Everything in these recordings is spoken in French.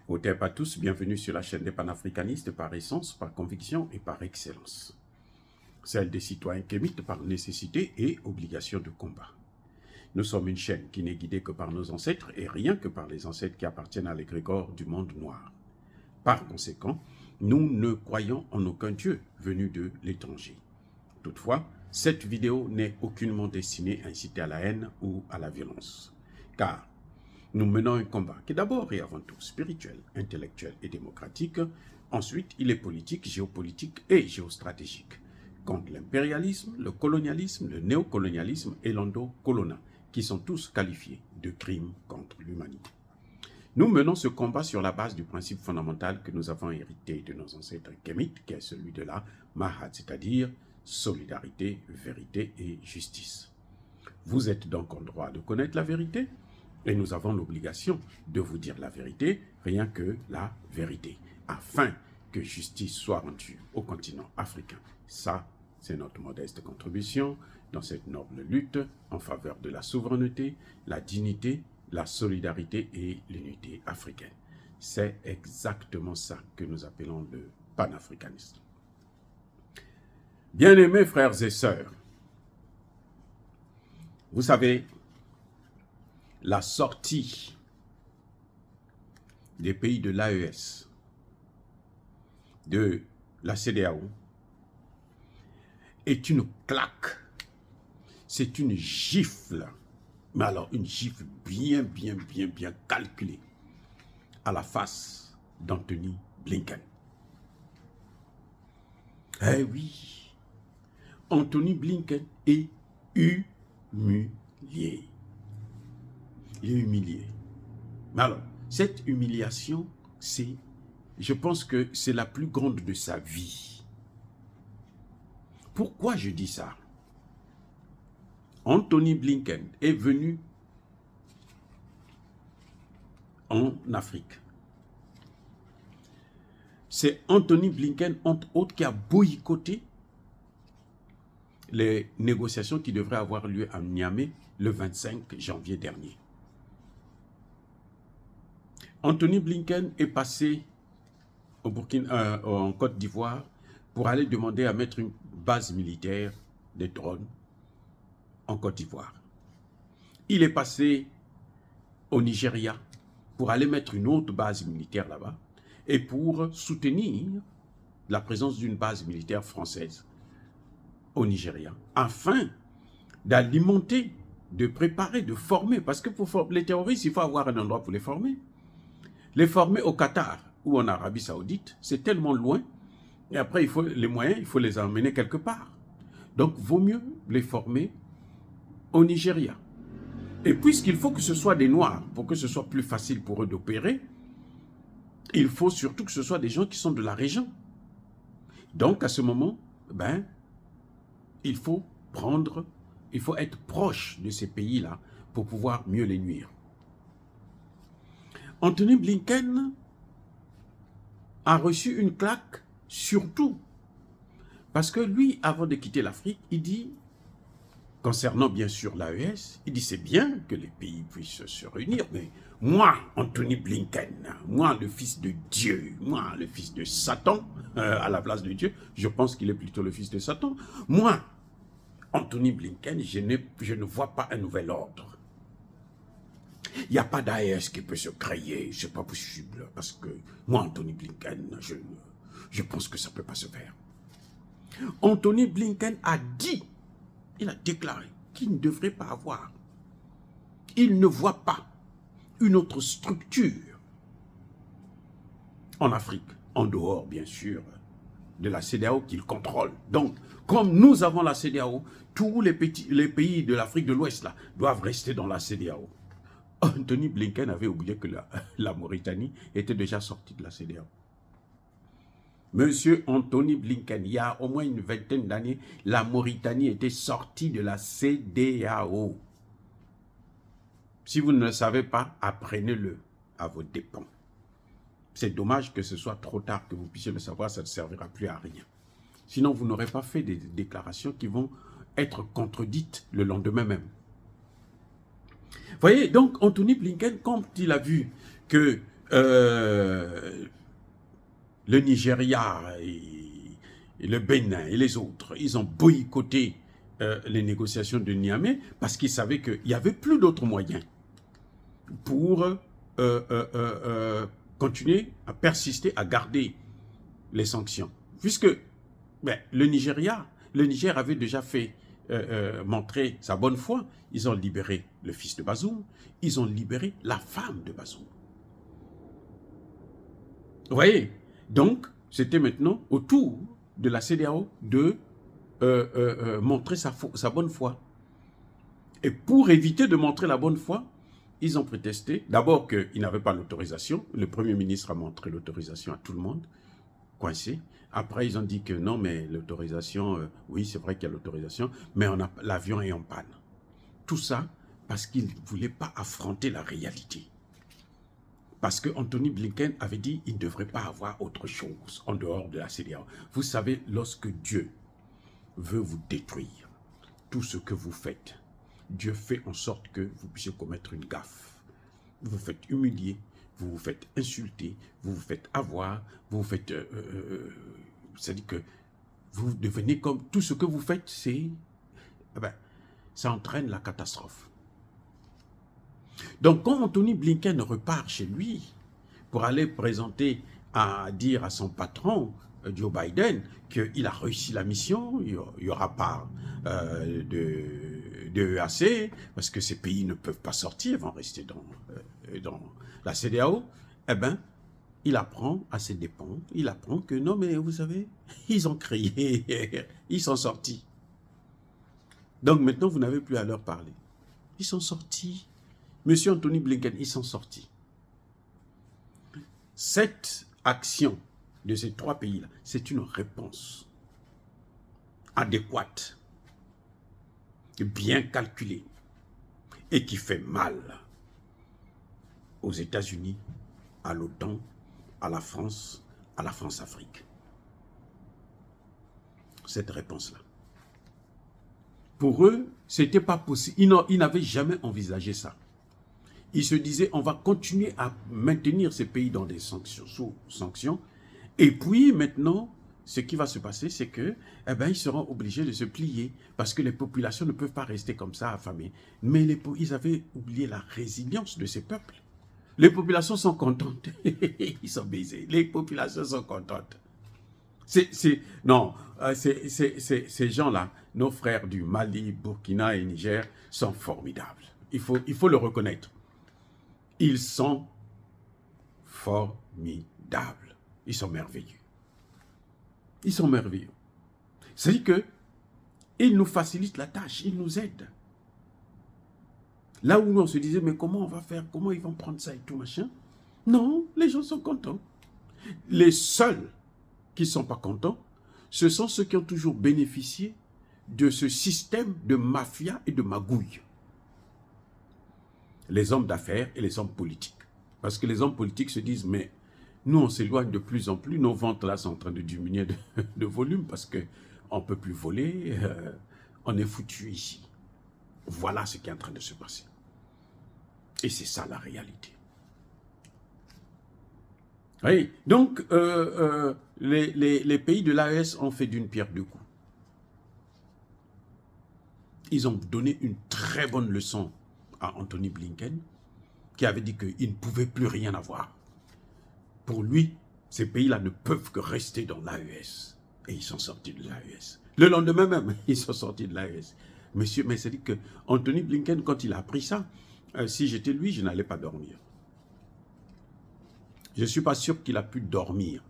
Au TEP à tous, bienvenue sur la chaîne des panafricanistes par essence, par conviction et par excellence. Celle des citoyens kémites par nécessité et obligation de combat. Nous sommes une chaîne qui n'est guidée que par nos ancêtres et rien que par les ancêtres qui appartiennent à l'égrégore du monde noir. Par conséquent, nous ne croyons en aucun Dieu venu de l'étranger. Toutefois, cette vidéo n'est aucunement destinée à inciter à la haine ou à la violence. Car nous menons un combat qui est d'abord et avant tout spirituel, intellectuel et démocratique. Ensuite, il est politique, géopolitique et géostratégique. Contre l'impérialisme, le colonialisme, le néocolonialisme et l'endocolona, qui sont tous qualifiés de crimes contre l'humanité. Nous menons ce combat sur la base du principe fondamental que nous avons hérité de nos ancêtres kémites, qui est celui de la Mahat, c'est-à-dire solidarité, vérité et justice. Vous êtes donc en droit de connaître la vérité, et nous avons l'obligation de vous dire la vérité, rien que la vérité, afin que justice soit rendue au continent africain. Ça, c'est notre modeste contribution dans cette noble lutte en faveur de la souveraineté, la dignité, la solidarité et l'unité africaine. C'est exactement ça que nous appelons le panafricanisme. Bien-aimés frères et sœurs, vous savez, la sortie des pays de l'AES, de la CEDEAO, est une claque, c'est une gifle, mais alors une gifle bien calculée à la face d'Anthony Blinken. Eh oui, Anthony Blinken est humilié. Il est humilié. Mais alors, cette humiliation, je pense que c'est la plus grande de sa vie. Pourquoi je dis ça? Anthony Blinken est venu en Afrique. C'est Anthony Blinken, entre autres, qui a boycotté les négociations qui devraient avoir lieu à Niamey le 25 janvier dernier. Anthony Blinken est passé en Côte d'Ivoire pour aller demander à mettre une base militaire des drones en Côte d'Ivoire. Il est passé au Nigeria pour aller mettre une autre base militaire là-bas et pour soutenir la présence d'une base militaire française au Nigeria, afin d'alimenter, de préparer, de former, parce que pour former les terroristes, il faut avoir un endroit pour les former. Les former au Qatar ou en Arabie Saoudite, c'est tellement loin, et après il faut les moyens, il faut les emmener quelque part. Donc vaut mieux les former au Nigeria. Et puisqu'il faut que ce soit des Noirs, pour que ce soit plus facile pour eux d'opérer, il faut surtout que ce soit des gens qui sont de la région. Donc à ce moment, il faut être proche de ces pays-là pour pouvoir mieux les nuire. Anthony Blinken a reçu une claque, surtout parce que lui, avant de quitter l'Afrique, il dit, concernant bien sûr l'AES, il dit c'est bien que les pays puissent se réunir, mais moi, Anthony Blinken, moi le fils de Dieu, moi le fils de Satan, à la place de Dieu, je pense qu'il est plutôt le fils de Satan, moi, Anthony Blinken, je ne vois pas un nouvel ordre. Il n'y a pas d'AES qui peut se créer, c'est pas possible, parce que moi, Anthony Blinken, je pense que ça ne peut pas se faire. Anthony Blinken a dit, il a déclaré qu'il ne devrait pas avoir, il ne voit pas une autre structure en Afrique, en dehors bien sûr de la CEDEAO qu'il contrôle. Donc, comme nous avons la CEDEAO, tous les pays de l'Afrique de l'Ouest là doivent rester dans la CEDEAO. Anthony Blinken avait oublié que la Mauritanie était déjà sortie de la CEDEAO. Monsieur Anthony Blinken, il y a au moins une vingtaine d'années, la Mauritanie était sortie de la CEDEAO. Si vous ne le savez pas, apprenez-le à vos dépens. C'est dommage que ce soit trop tard que vous puissiez le savoir, ça ne servira plus à rien. Sinon, vous n'aurez pas fait des déclarations qui vont être contredites le lendemain même. Voyez, donc Anthony Blinken, quand il a vu que le Nigeria et le Bénin et les autres, ils ont boycotté les négociations de Niamey parce qu'ils savaient qu'il n'y avait plus d'autres moyens pour continuer à persister, à garder les sanctions. Puisque le Niger avait déjà fait montrer sa bonne foi. Ils ont libéré le fils de Bazoum, ils ont libéré la femme de Bazoum. Vous voyez? Donc, c'était maintenant au tour de la CEDEAO de montrer sa bonne foi. Et pour éviter de montrer la bonne foi, ils ont prétesté, d'abord qu'ils n'avaient pas l'autorisation. Le Premier ministre a montré l'autorisation à tout le monde, coincé. Après, ils ont dit que non, mais l'autorisation, oui, c'est vrai qu'il y a l'autorisation, mais l'avion est en panne. Tout ça parce qu'ils ne voulaient pas affronter la réalité. Parce que Anthony Blinken avait dit qu'il ne devrait pas avoir autre chose en dehors de la CEDEAO. Vous savez, lorsque Dieu veut vous détruire, tout ce que vous faites, Dieu fait en sorte que vous puissiez commettre une gaffe. Vous vous faites humilier, vous vous faites insulter, vous vous faites avoir, vous vous faites... c'est-à-dire que vous devenez comme... Tout ce que vous faites, c'est... ça entraîne la catastrophe. Donc, quand Anthony Blinken repart chez lui pour aller dire à son patron, Joe Biden, qu'il a réussi la mission, il n'y aura pas de EAC, parce que ces pays ne peuvent pas sortir, ils vont rester dans la CEDEAO, il apprend à ses dépens, il apprend que non, mais vous savez, ils ont crié, ils sont sortis. Donc maintenant, vous n'avez plus à leur parler. Ils sont sortis. Monsieur Anthony Blinken, ils sont sortis. Cette action de ces trois pays-là, c'est une réponse adéquate, bien calculée, et qui fait mal aux États-Unis, à l'OTAN, à la France-Afrique. Cette réponse-là. Pour eux, ce n'était pas possible. Ils n'avaient jamais envisagé ça. Ils se disaient, on va continuer à maintenir ces pays dans des sanctions, sous sanctions. Et puis maintenant, ce qui va se passer, c'est que, ils seront obligés de se plier parce que les populations ne peuvent pas rester comme ça affamées. Mais ils avaient oublié la résilience de ces peuples. Les populations sont contentes. Ils sont baisés. Les populations sont contentes. Ces gens-là, nos frères du Mali, Burkina et Niger, sont formidables. Il faut le reconnaître. Ils sont formidables. Ils sont merveilleux. Ils sont merveilleux. C'est-à-dire qu'ils nous facilitent la tâche, ils nous aident. Là où on se disait, mais comment on va faire, comment ils vont prendre ça et tout machin. Non, les gens sont contents. Les seuls qui ne sont pas contents, ce sont ceux qui ont toujours bénéficié de ce système de mafia et de magouille. Les hommes d'affaires et les hommes politiques. Parce que les hommes politiques se disent, mais nous, on s'éloigne de plus en plus, nos ventes là sont en train de diminuer de volume parce qu'on ne peut plus voler, on est foutu ici. Voilà ce qui est en train de se passer. Et c'est ça la réalité. Oui, donc les pays de l'AES ont fait d'une pierre deux coups. Ils ont donné une très bonne leçon à Anthony Blinken, qui avait dit qu'il ne pouvait plus rien avoir. Pour lui, ces pays-là ne peuvent que rester dans l'AES. Et ils sont sortis de l'AES. Le lendemain même, ils sont sortis de l'AES. Monsieur, mais c'est-à-dire que Anthony Blinken, quand il a appris ça, si j'étais lui, je n'allais pas dormir. Je ne suis pas sûr qu'il a pu dormir.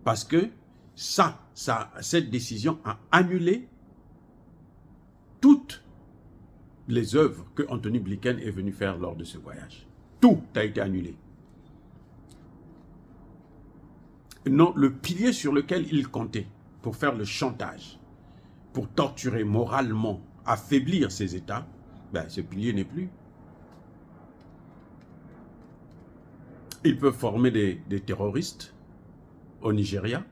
Parce que cette décision a annulé toutes les œuvres que Anthony Blinken est venu faire lors de ce voyage. Tout a été annulé. Non, le pilier sur lequel il comptait pour faire le chantage, pour torturer moralement, affaiblir ces États, ce pilier n'est plus. Ils peuvent former des terroristes au Nigeria.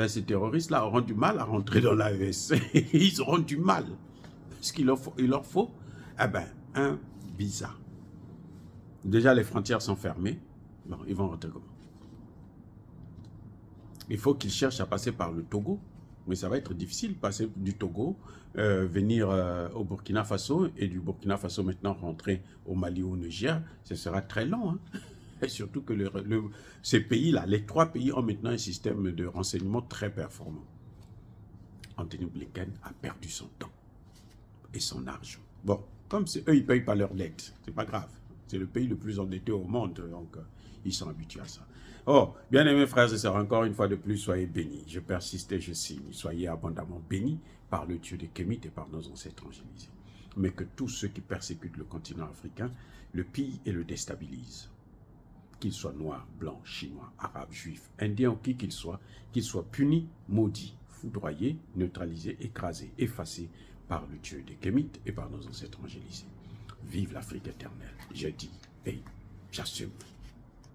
Ces terroristes-là auront du mal à rentrer dans l'AES. Ils auront du mal. Parce qu'il leur faut un visa. Déjà, les frontières sont fermées. Bon, ils vont rentrer comment? Il faut qu'ils cherchent à passer par le Togo, mais ça va être difficile, passer du Togo, venir au Burkina Faso, et du Burkina Faso maintenant rentrer au Mali ou au Niger, ce sera très long. Hein. Et surtout que ces pays-là, les 3 pays ont maintenant un système de renseignement très performant. Anthony Blinken a perdu son temps et son argent. Bon, comme eux, ils ne payent pas leur dette, c'est pas grave. C'est le pays le plus endetté au monde, donc ils sont habitués à ça. Oh, bien aimés frères et sœurs, encore une fois de plus, soyez bénis. Je persiste et je signe. Soyez abondamment bénis par le Dieu des Kémites et par nos ancêtres angélisés. Mais que tous ceux qui persécutent le continent africain le pillent et le déstabilisent. Qu'ils soient noirs, blancs, chinois, arabes, juifs, indiens ou qui qu'ils soient punis, maudits, foudroyés, neutralisés, écrasés, effacés par le Dieu des Kémites et par nos ancêtres angélisés. Vive l'Afrique éternelle, je dis et j'assume.